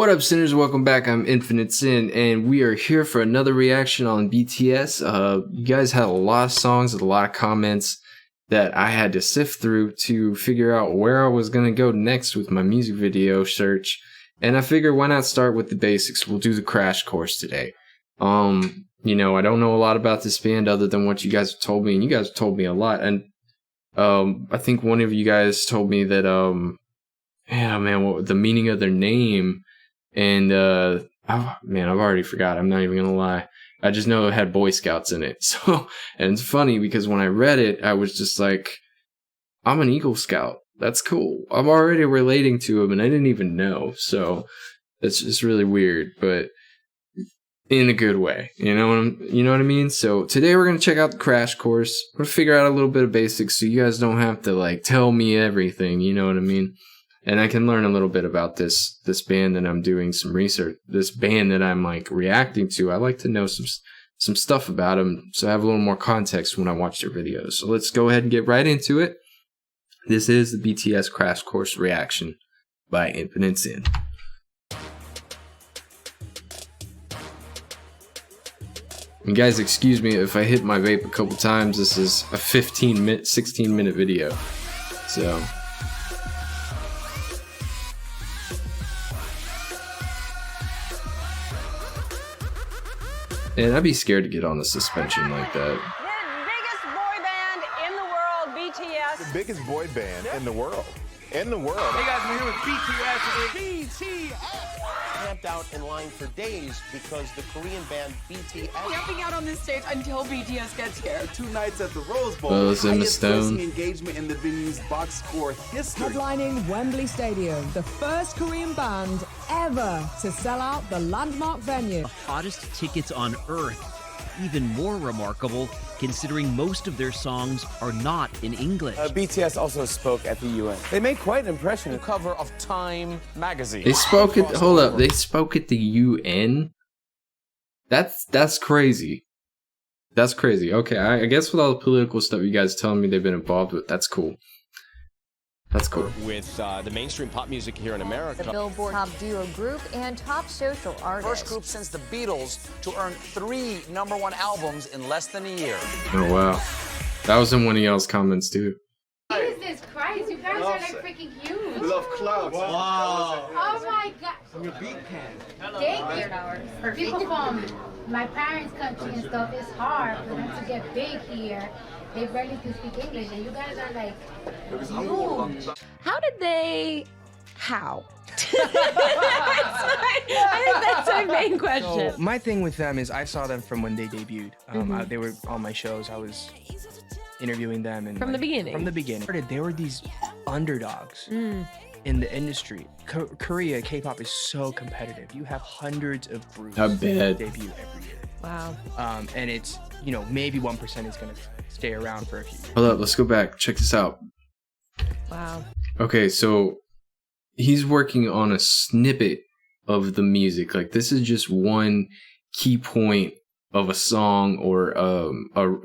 What up, sinners? Welcome back. I'm Infinite Sin, and we are here for another reaction on BTS. You guys had a lot of songs with a lot of comments that I had to sift through to figure out where I was going to go next with my music video search. And I figured, why not start with the basics? We'll do the crash course today. You know, I don't know a lot about this band other than what you guys have told me, and you guys have told me a lot. And I think one of you guys told me that what the meaning of their name. And oh man, I've already forgot. I'm not even gonna lie. I just know it had Boy Scouts in it. So, and it's funny because when I read it, I was just like, I'm an Eagle Scout. That's cool. I'm already relating to him, and I didn't even know. So it's just really weird, but in a good way. You know what I mean? So today we're gonna check out the crash course. We're gonna figure out a little bit of basics, so you guys don't have to like tell me everything. You know what I mean? And I can learn a little bit about this band that I'm doing some research. This band that I'm like reacting to. I like to know some stuff about them, so I have a little more context when I watch their videos. So let's go ahead and get right into it. This is the BTS Crash Course reaction by Infinite Sin. And guys, excuse me if I hit my vape a couple times. This is a 16-minute video. So. And I'd be scared to get on a suspension like that. The biggest boy band in the world, BTS. The biggest boy band in the world. In the world. Hey guys, we're here with BTS. BTS! Camped out in line for days because the Korean band BTS. Camping out on this stage until BTS gets here. 2 nights at the Rose Bowl. Oh, it's in the highest stone. grossing engagement in the venue's box score history. Headlining Wembley Stadium, the first Korean band ever to sell out the landmark venue. The hottest tickets on Earth. Even more remarkable, considering most of their songs are not in English. BTS also spoke at the UN. They made quite an impression. The cover of Time magazine. They spoke at they spoke at the UN. That's crazy. That's crazy. Okay, I guess with all the political stuff you guys telling me they've been involved with, that's cool. That's cool. With the mainstream pop music here in America. The Billboard Top Duo Group and Top Social Artist. First group since the Beatles to earn 3 #1 albums in less than a year. Oh wow, that was in one of y'all's comments too. Jesus Christ, you guys are like freaking huge. We love clouds. Wow. Oh my God. From your beat can. Thank you. People from my parents' country and stuff, it's hard for them to get big here. They barely can speak English, and you guys are like huge. How did they... How? I think that's my main question. So my thing with them is I saw them from when they debuted. They were on my shows. I was interviewing them. And From the beginning? From the beginning. They were these underdogs in the industry. Korea, K-pop is so competitive. You have hundreds of groups I bet. debut every year. Wow. And it's, you know, maybe 1% is going to stay around for a few years. Hold up, let's go back. Check this out. Wow. Okay, so he's working on a snippet of the music. Like, this is just one key point of a song or a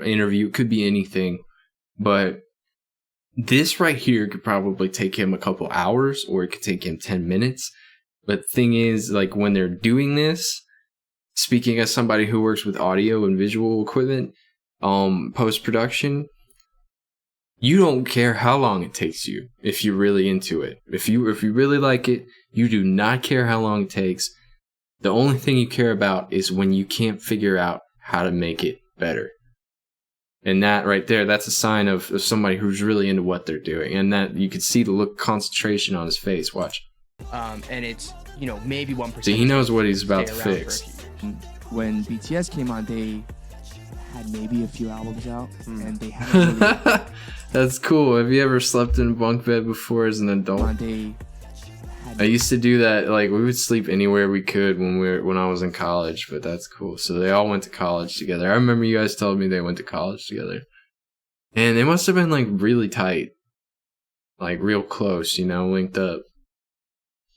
interview. It could be anything, but this right here could probably take him a couple hours, or it could take him 10 minutes. But the thing is, like, when they're doing this, speaking as somebody who works with audio and visual equipment, post-production, you don't care how long it takes you if you're really into it. If you really like it, you do not care how long it takes. The only thing you care about is when you can't figure out how to make it better. And that right there, that's a sign of somebody who's really into what they're doing. And that you could see the look concentration on his face. Watch. And it's, you know, maybe 1%. So he knows what he's about to fix. When BTS came on, they had maybe a few albums out, and they haven't really... That's cool. Have you ever slept in a bunk bed before as an adult? I used to do that. Like, we would sleep anywhere we could when I was in college, but that's cool. So they all went to college together. I remember you guys told me they went to college together. And they must have been like really tight. Like real close, you know, linked up.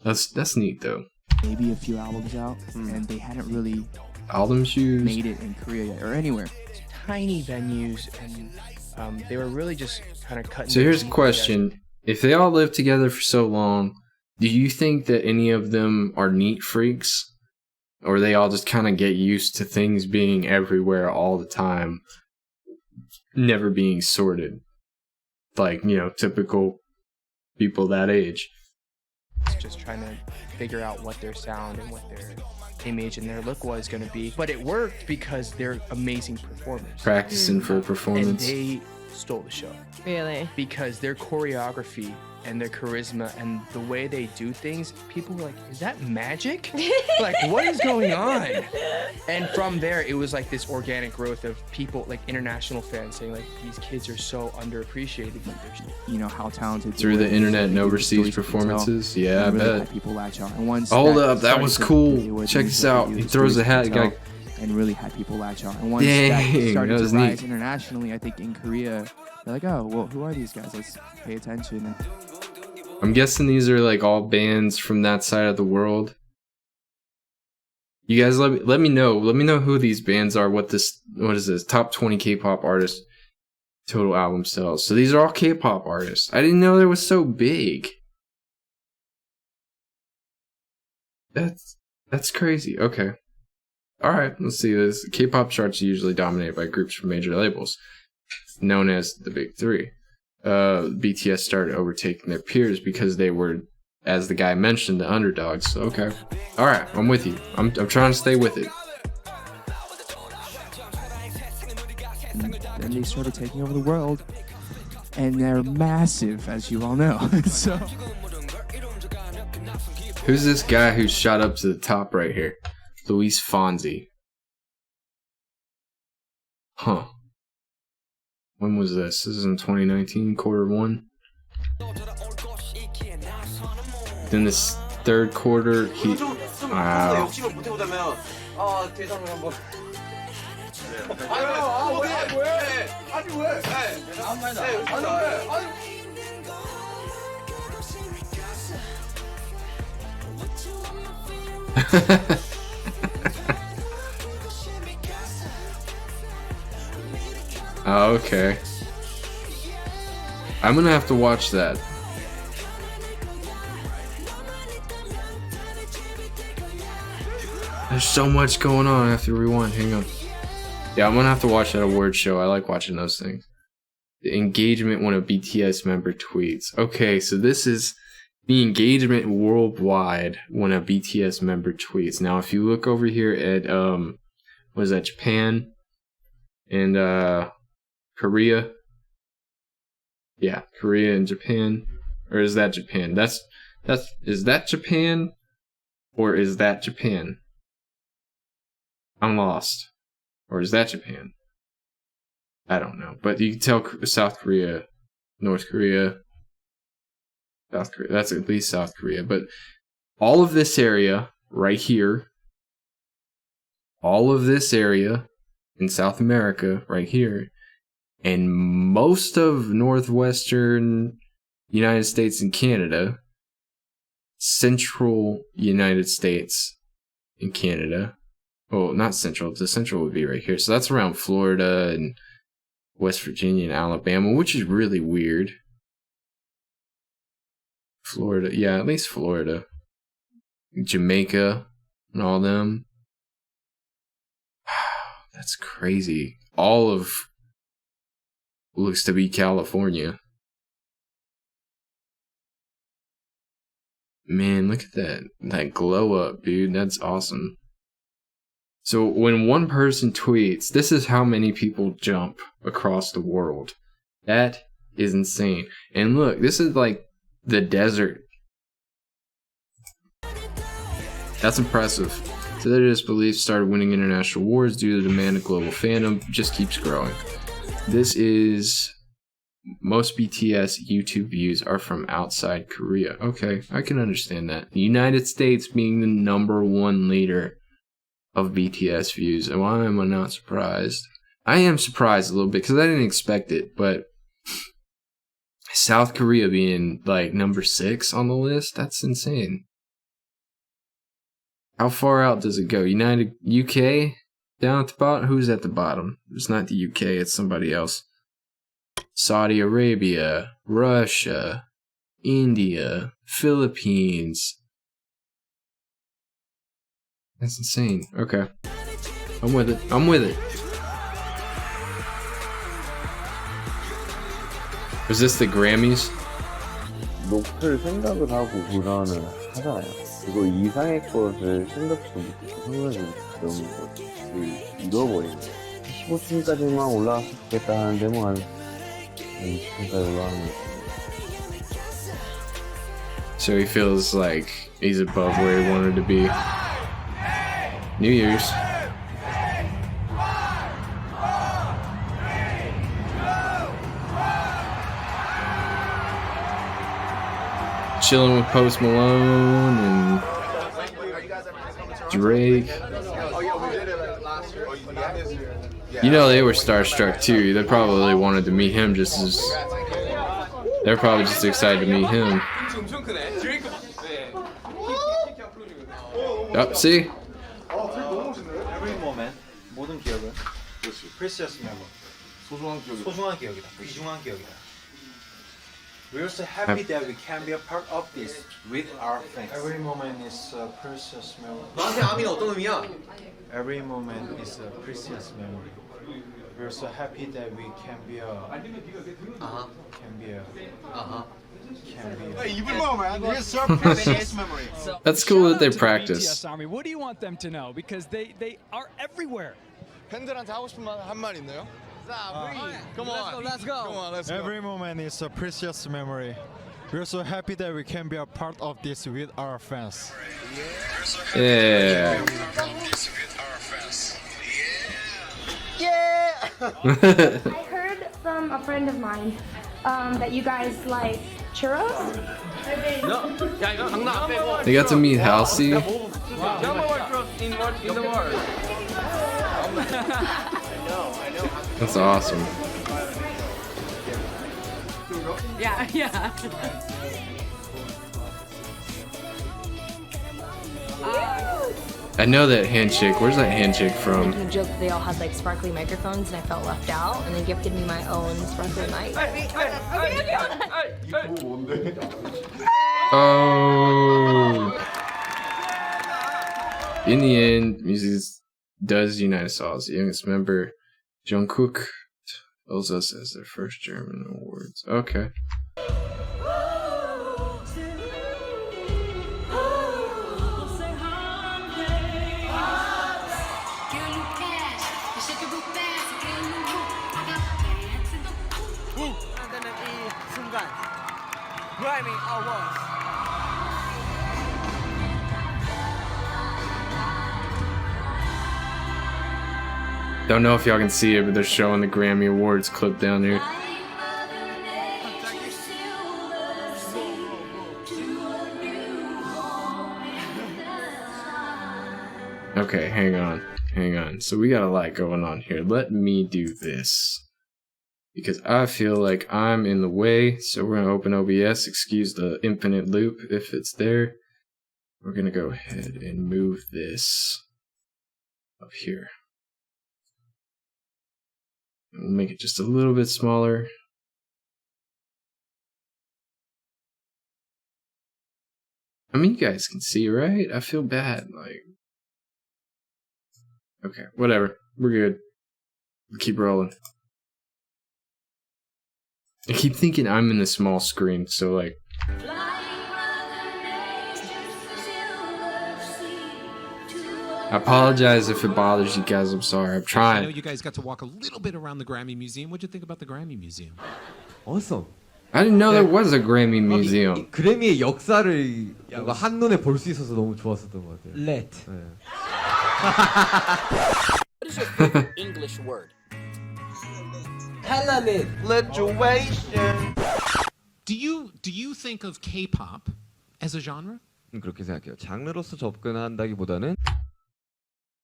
That's neat though. Maybe a few albums out, and they hadn't really album shoes made it in Korea yet, or anywhere. Tiny venues, and they were really just kind of cutting. So here's a question: if they all lived together for so long, Do you think that any of them are neat freaks? Or they all just kind of get used to things being everywhere all the time, never being sorted? Like, you know, typical people that age. Just trying to figure out what their sound and what their image and their look was going to be. But it worked because they're amazing performers. Practicing for a performance. And they stole the show. Really? Because their choreography and their charisma and the way they do things, people were like, is that magic? Like, what is going on? And from there, it was like this organic growth of people, like international fans saying like, these kids are so underappreciated. But you know, how talented through the internet and overseas performances. Yeah, I really bet. People latch on. And once hold up, that was cool. Check this out. He throws a hat. Guy. And really had people latch on. And once Dang, that started that to was rise neat. internationally, I think in Korea, they're like, oh, well, who are these guys? Let's pay attention. I'm guessing these are like all bands from that side of the world. You guys let me know. Let me know who these bands are. What is this? Top 20 K-pop artists total album sales. So these are all K-pop artists. I didn't know they was so big. That's crazy. Okay. All right, let's see this. K-pop charts are usually dominated by groups from major labels, known as the Big Three. BTS started overtaking their peers because they were, as the guy mentioned, the underdogs. So, okay. All right, I'm with you. I'm trying to stay with it. And then they started taking over the world, and they're massive, as you all know. So, who's this guy who shot up to the top right here? Luis Fonsi. Huh. When was this? This is in 2019, Q1. Then this third quarter, he... Wow. Oh, okay. I'm gonna have to watch that. There's so much going on. I have to rewind. Hang on. Yeah, I'm gonna have to watch that award show. I like watching those things. The engagement when a BTS member tweets. Okay, so this is the engagement worldwide when a BTS member tweets. Now, if you look over here at what is that, Japan and Korea? Yeah, Korea and Japan. Or is that Japan? Is that Japan? Or is that Japan? I'm lost. Or is that Japan? I don't know. But you can tell South Korea, North Korea, South Korea. That's at least South Korea. But all of this area right here, all of this area in South America right here, and most of northwestern United States and Canada, central United States and Canada. Oh, not central. The central would be right here. So that's around Florida and West Virginia and Alabama, which is really weird. Florida. Yeah, at least Florida. Jamaica and all them. That's crazy. All of looks to be California. Man, look at that glow up, dude. That's awesome. So when one person tweets, this is how many people jump across the world. That is insane. And look, this is like the desert. That's impressive. So that this belief started winning international awards due to the demand of global fandom just keeps growing. This is most BTS YouTube views are from outside Korea. Okay, I can understand that. The United States being the #1 leader of BTS views. And why am I not surprised? I am surprised a little bit because I didn't expect it, but South Korea being like #6 on the list, that's insane. How far out does it go? UK down at the bottom? Who's at the bottom? It's not the UK, it's somebody else. Saudi Arabia, Russia, India, Philippines. That's insane. Okay. I'm with it. I'm with it. Was this the Grammys? 높을 생각을 하고 보라는 하잖아요. 그거 이상의 것을 생각도 못하고 생각을 너무 잃어버리는 거예요. 15층까지만 올라갔으면 좋겠다 하는데 뭐 한 20층까지 올라가는 거. So he feels like he's above where he wanted to be. New Year's. Chilling with Post Malone and Drake. You know they were starstruck too. They probably wanted to meet him just as... They're probably just excited to meet him. Oh, see? Every moment, 모든 기억은 precious memory. 소중한 기억이다. 귀중한 기억이다. We're so happy that we can be a part of this with our friends. Every moment is a precious memory. 너한테 아미는 어떤 의미야? Every moment is a precious memory. We're so happy that we can be a That's cool that they practice. BTS Army, what do you want them to know? Because they are everywhere. 팬들한테 하고 싶은 한 말 있나요? Come on, let's go. Come on, let's go. Every moment is a precious memory. We're so happy that we can be a part of this with our fans. Yeah. I heard from a friend of mine that you guys like churros. They got to meet Halsey. That's awesome. Yeah. I know that handshake. Where's that handshake from? The joke that they all had like sparkly microphones and I felt left out, and they gifted me my own sparkly mic. Oh. In the end, music does unite us all. As the youngest member, Jungkook tells us as their first German awards. Okay. Don't know if y'all can see it, but they're showing the Grammy Awards clip down here. Okay, hang on. So we got a lot going on here. Let me do this, because I feel like I'm in the way. So we're gonna open OBS, excuse the infinite loop if it's there. We're gonna go ahead and move this up here. We'll make it just a little bit smaller. I mean, you guys can see, right? I feel bad, like... Okay, whatever. We're good. We'll keep rolling. I keep thinking I'm in the small screen, so like... I apologize if it bothers you guys. I'm sorry. I'm trying. I know you guys got to walk a little bit around the Grammy Museum. What'd you think about the Grammy Museum? Awesome. I didn't know there was a Grammy Museum. 그래미의 역사를 한눈에 볼 수 있어서 너무 좋았었던 것 같아요. Lit. What is your favorite English word? Hella lit. Lituation. Do you think of K-pop as a genre? 그렇게 생각해요. 장르로서 접근한다기보다는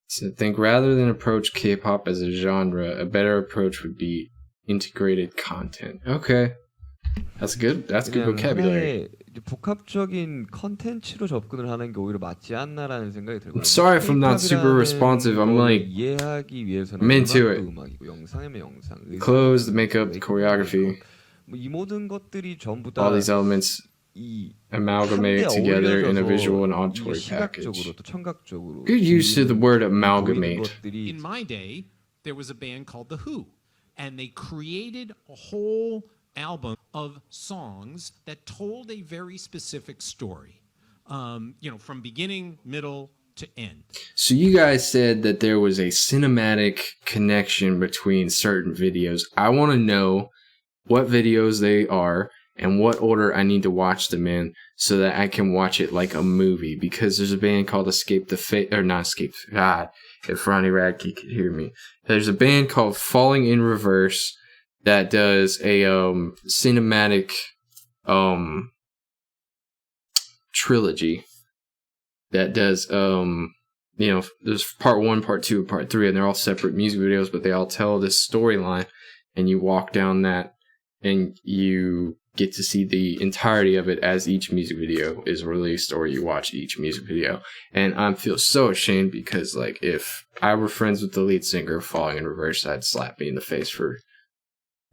So I think rather than approach K-pop as a genre, a better approach would be integrated content. Okay. That's good. That's good vocabulary. 복합적인 컨텐츠로 접근을 하는 게 오히려 맞지 않나라는 생각이 들거든요. Sorry if I'm not super responsive. I'm like, 이해하기 위해서는 I'm into it. 음악이고 영상이면 영상. Clothes, the makeup, the choreography. 이 모든 것들이 전부 다 all these elements amalgamate together in a visual and auditory package. Good use of the word amalgamate. In my day, there was a band called The Who, and they created a whole album of songs that told a very specific story, from beginning, middle to end. So you guys said that there was a cinematic connection between certain videos. I want to know what videos they are and what order I need to watch them in so that I can watch it like a movie, because there's a band called Escape the Fate, or not Escape, God, if Ronnie Radke could hear me. There's a band called Falling in Reverse that does a cinematic trilogy that does there's part 1, part 2, and part 3, and they're all separate music videos, but they all tell this storyline, and you walk down that and you get to see the entirety of it as each music video is released, or you watch each music video. And I feel so ashamed because, like, if I were friends with the lead singer of Falling in Reverse, I'd slap me in the face for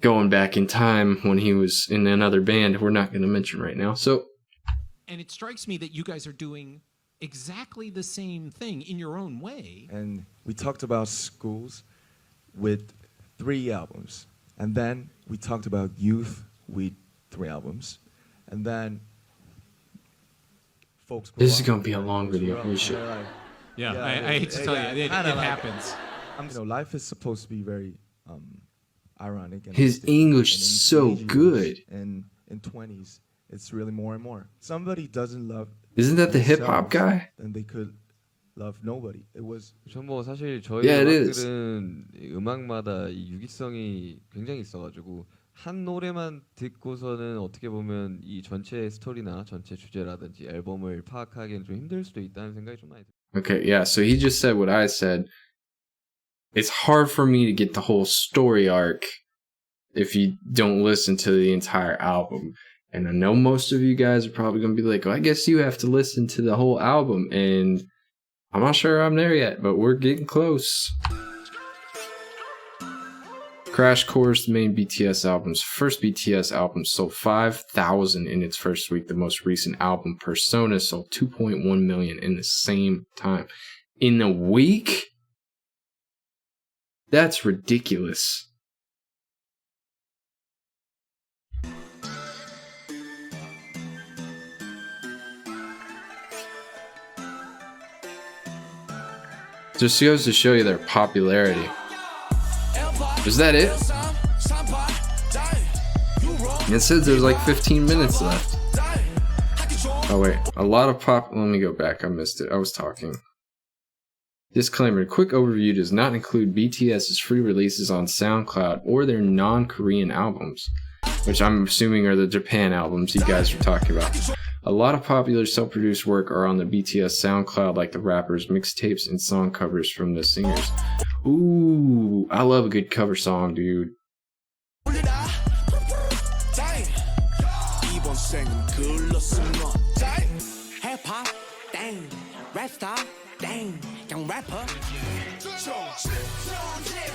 going back in time when he was in another band we're not going to mention right now. So, and it strikes me that you guys are doing exactly the same thing in your own way. And we talked about schools with 3 albums. And then we talked about youth with 3 albums. And then folks... This is going to be a long video. Holy shit. I hate to tell you, it happens. Life is supposed to be very ironic. And his English is so good. And in 20s, it's really more and more. Somebody doesn't love... Isn't that the hip-hop guy? Then they could love nobody. It was... 뭐 사실 저희 음악들은 음악마다 이 유기성이 굉장히 있어가지고 한 노래만 듣고서는 어떻게 보면 이 전체 스토리나 전체 주제라든지 앨범을 파악하기는 좀 힘들 수도 있다는 생각이 좀 많이 들어요. Okay, yeah, so he just said what I said. It's hard for me to get the whole story arc if you don't listen to the entire album. And I know most of you guys are probably going to be like, well, I guess you have to listen to the whole album. And I'm not sure I'm there yet, but we're getting close. Crash Course, the main BTS albums. First BTS album sold 5,000 in its first week. The most recent album, Persona, sold 2.1 million in the same time. In a week? That's ridiculous. Just goes to show you their popularity. Is that it? It says there's like 15 minutes left. Oh wait, a lot of let me go back, I missed it, I was talking. Disclaimer, quick overview does not include BTS's free releases on SoundCloud or their non-Korean albums, which I'm assuming are the Japan albums you guys are talking about. A lot of popular self-produced work are on the BTS SoundCloud, like the rappers' mixtapes and song covers from the singers. Ooh, I love a good cover song, dude.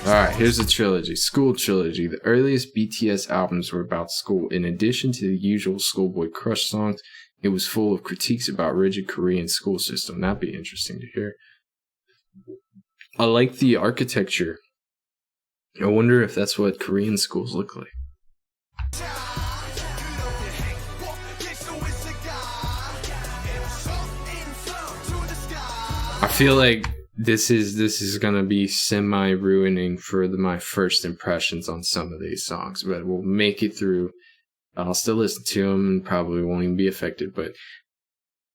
Alright, here's the trilogy. School Trilogy. The earliest BTS albums were about school. In addition to the usual schoolboy crush songs, it was full of critiques about rigid Korean school system. That'd be interesting to hear. I like the architecture. I wonder if that's what Korean schools look like. I feel like this is gonna be semi-ruining for my first impressions on some of these songs, but we'll make it through. I'll still listen to them and probably won't even be affected, but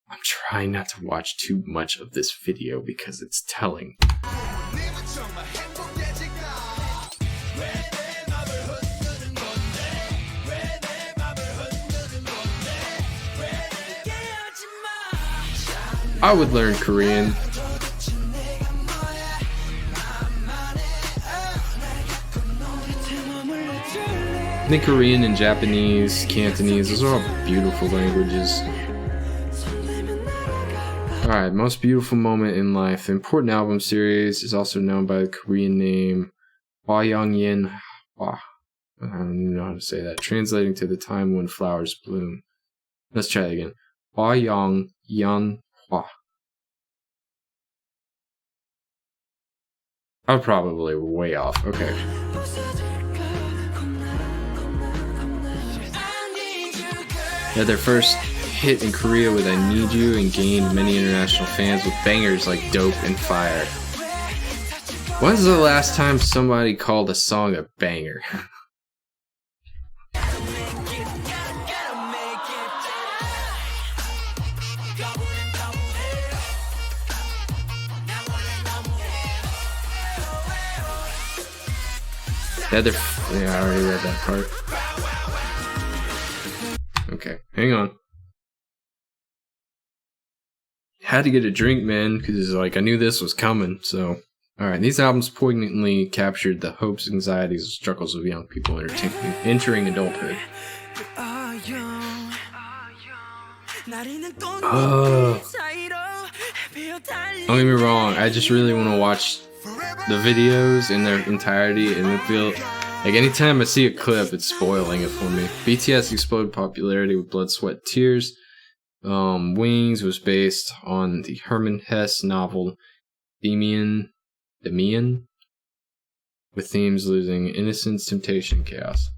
I'm trying not to watch too much of this video because it's telling. I would learn Korean. I think Korean and Japanese, Cantonese, those are all beautiful languages. Alright, most beautiful moment in life. The important album series is also known by the Korean name Hwayeongin. I don't even know how to say that. Translating to the time when flowers bloom. Let's try it again. Hua Yang Yan Hua. I'm probably way off. Okay. Yeah, their first hit in Korea with I Need You and gained many international fans with bangers like Dope and Fire. When's the last time somebody called a song a banger? Yeah, I already read that part. Okay, hang on. Had to get a drink, man, because like I knew this was coming. So, all right, these albums poignantly captured the hopes, anxieties, and struggles of young people entering adulthood. Don't get me wrong, I just really want to watch the videos in their entirety, and I feel like anytime I see a clip, it's spoiling it for me. BTS exploded popularity with Blood, Sweat, Tears. Wings was based on the Hermann Hesse novel Ddaeng, with themes losing innocence, temptation, and chaos.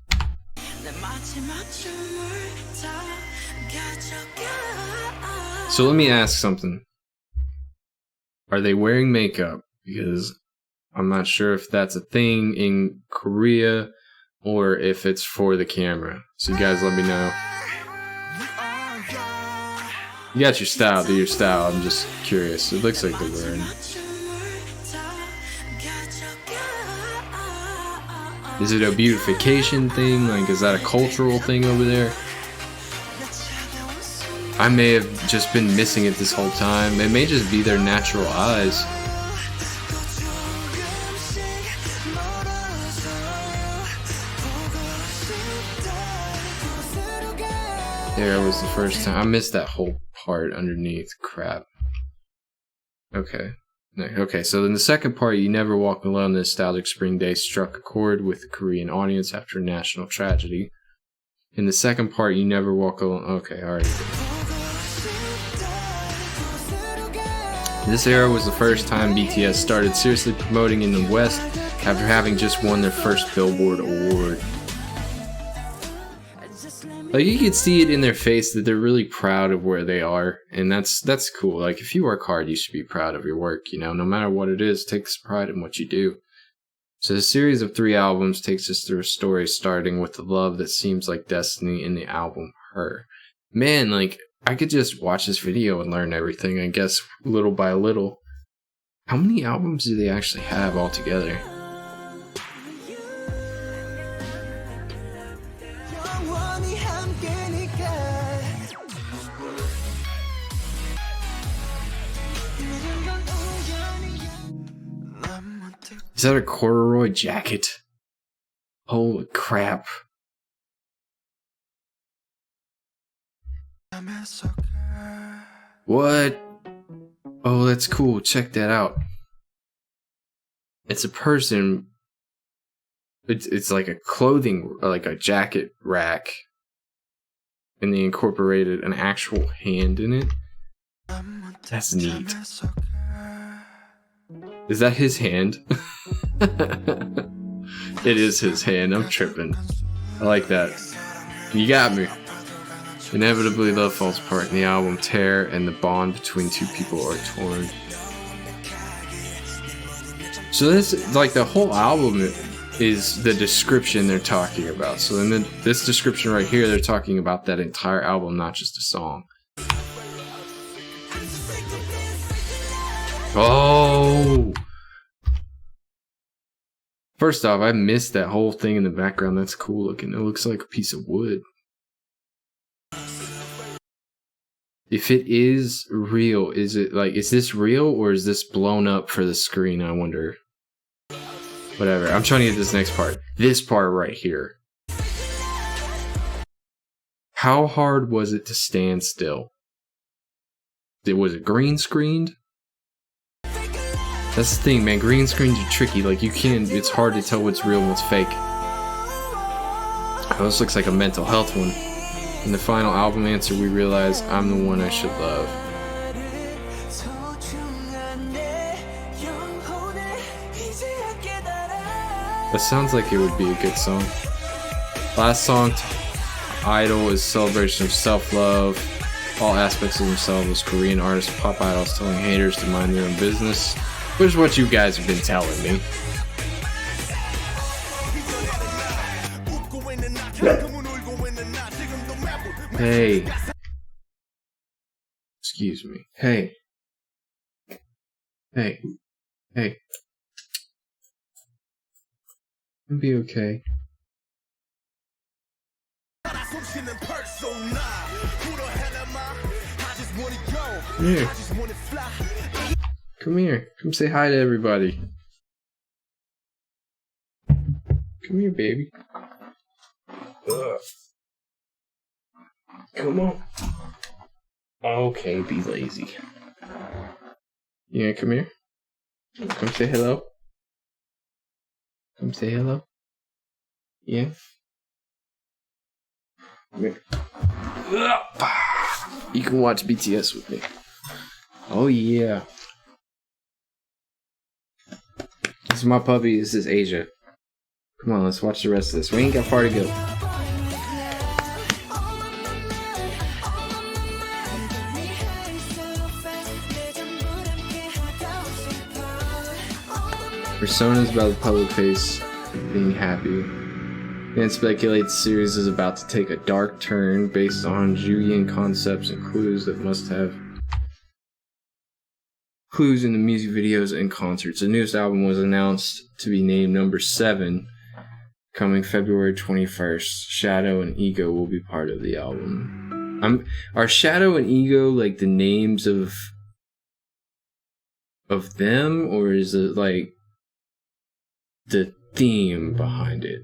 So let me ask something. Are they wearing makeup? Because I'm not sure if that's a thing in Korea or if it's for the camera. So you guys let me know. You got your style, do your style. I'm just curious. It looks like they're wearing. Is it a beautification thing? Like, is that a cultural thing over there? I may have just been missing it this whole time. It may just be their natural eyes. There was the first time. I missed that whole part underneath. Crap. Okay. Okay, so in the second part, You Never Walk Alone, the nostalgic spring day struck a chord with the Korean audience after a national tragedy. In the second part, You Never Walk Alone. Okay, alright. This era was the first time BTS started seriously promoting in the West after having just won their first Billboard award. Like, you can see it in their face that they're really proud of where they are, and that's cool. Like, if you work hard, you should be proud of your work, you know, no matter what it is, take pride in what you do. So the series of 3 albums takes us through a story starting with the love that seems like destiny in the album Her. Man, like, I could just watch this video and learn everything, I guess, little by little. How many albums do they actually have altogether? Is that a corduroy jacket? Holy crap. What? Oh, that's cool. Check that out. It's a person. It's like a clothing, like a jacket rack. And they incorporated an actual hand in it. That's neat. Is that his hand? It is his hand. I'm tripping. I like that. You got me. Inevitably, love falls apart in the album Tear, and the bond between two people are torn. So this, like, the whole album is the description they're talking about. So in this description right here, they're talking about that entire album, not just a song. Oh! First off, I missed that whole thing in the background. That's cool looking. It looks like a piece of wood. If it is real, is it like, is this real or is this blown up for the screen? I wonder. Whatever. I'm trying to get this next part. This part right here. How hard was it to stand still? Was it green screened? That's the thing, man. Green screens are tricky. Like, you can't, it's hard to tell what's real and what's fake. Oh, this looks like a mental health one. In the final album answer, we realize I'm the one I should love. That sounds like it would be a good song. Last song, Idol, is celebration of self-love. All aspects of themselves as Korean artists, pop idols telling haters to mind their own business, which is what you guys have been telling me. Hey. Excuse me. Hey. Hey. Hey. It'll be okay. Come here. Come here. Come say hi to everybody. Come here, baby. Ugh. Come on. Okay, be lazy. You gonna come here? Come say hello? Come say hello? Yeah? Come here. You can watch BTS with me. Oh yeah. This is my puppy, this is Asia. Come on, let's watch the rest of this. We ain't got far to go. Personas about the public face being happy. And speculates the series is about to take a dark turn based on Jungian concepts and clues that must have clues in the music videos and concerts. The newest album was announced to be named number 7, coming February 21st. Shadow and Ego will be part of the album. Are Shadow and Ego like the names of them, or is it like the theme behind it?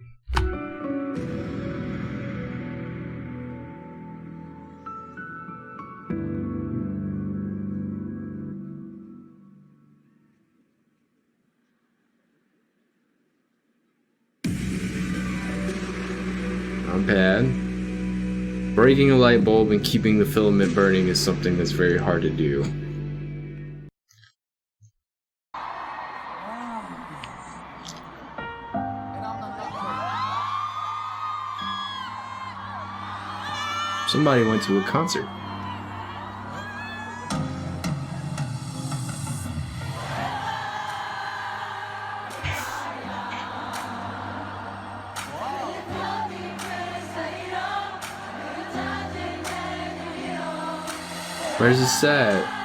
Not bad. Breaking a light bulb and keeping the filament burning is something that's very hard to do. Somebody went to a concert. Where's the set?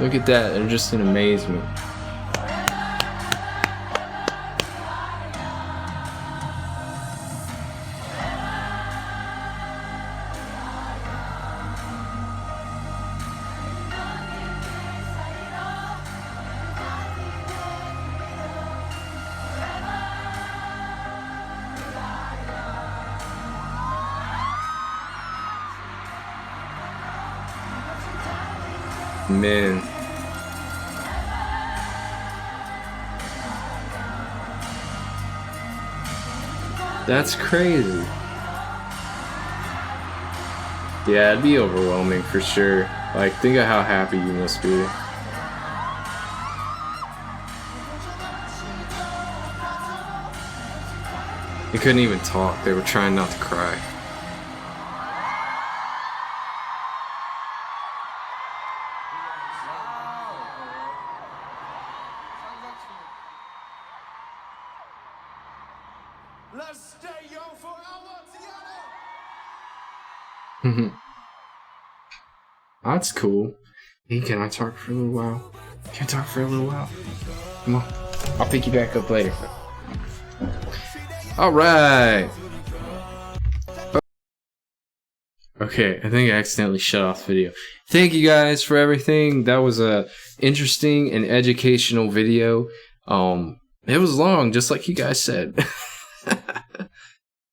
Look at that, they're just in amazement. Man. That's crazy. Yeah, it'd be overwhelming for sure. Like, think of how happy you must be. They couldn't even talk. They were trying not to cry. Let's stay young forever together. That's cool. Hey, can I talk for a little while? Can I talk for a little while? Come on. I'll pick you back up later. Alright. Okay, I think I accidentally shut off the video. Thank you guys for everything. That was a interesting and educational video. It was long, just like you guys said.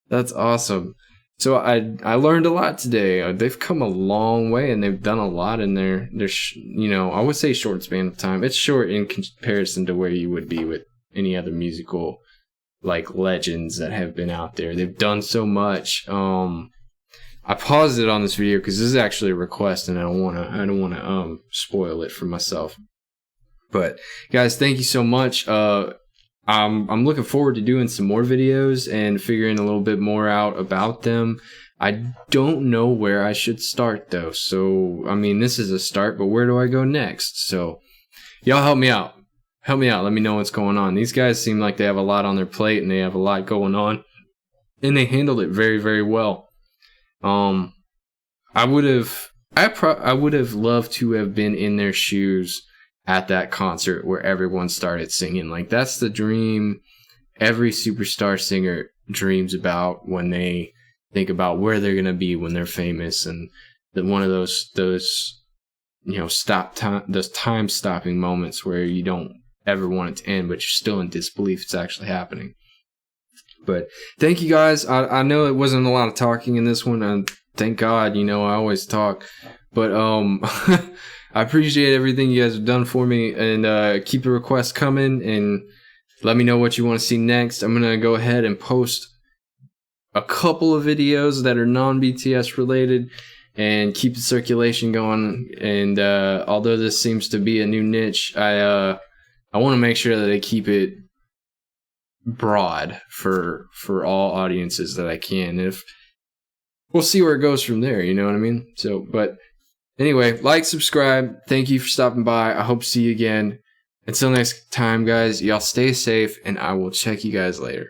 That's awesome. So I learned a lot today. They've come a long way, and they've done a lot in their I would say short span of time. It's short in comparison to where you would be with any other musical like legends that have been out there. They've done so much. I paused it on this video because this is actually a request, and I don't wanna spoil it for myself. But guys, thank you so much. I'm looking forward to doing some more videos and figuring a little bit more out about them. I don't know where I should start though. So I mean, this is a start, but where do I go next? So y'all help me out. Help me out. Let me know what's going on. These guys seem like they have a lot on their plate, and they have a lot going on, and they handled it very, very well. I would have loved to have been in their shoes at that concert where everyone started singing. Like, that's the dream every superstar singer dreams about when they think about where they're gonna be when they're famous, and that one of those time stopping moments where you don't ever want it to end, but you're still in disbelief it's actually happening. But thank you guys. I know it wasn't a lot of talking in this one, and thank God, I always talk. But I appreciate everything you guys have done for me, and keep the requests coming, and let me know what you want to see next. I'm gonna go ahead and post a couple of videos that are non-BTS related, and keep the circulation going. And although this seems to be a new niche, I want to make sure that I keep it broad for all audiences that I can. If we'll see where it goes from there, you know what I mean? So, but anyway, like, subscribe. Thank you for stopping by. I hope to see you again. Until next time, guys, y'all stay safe, and I will check you guys later.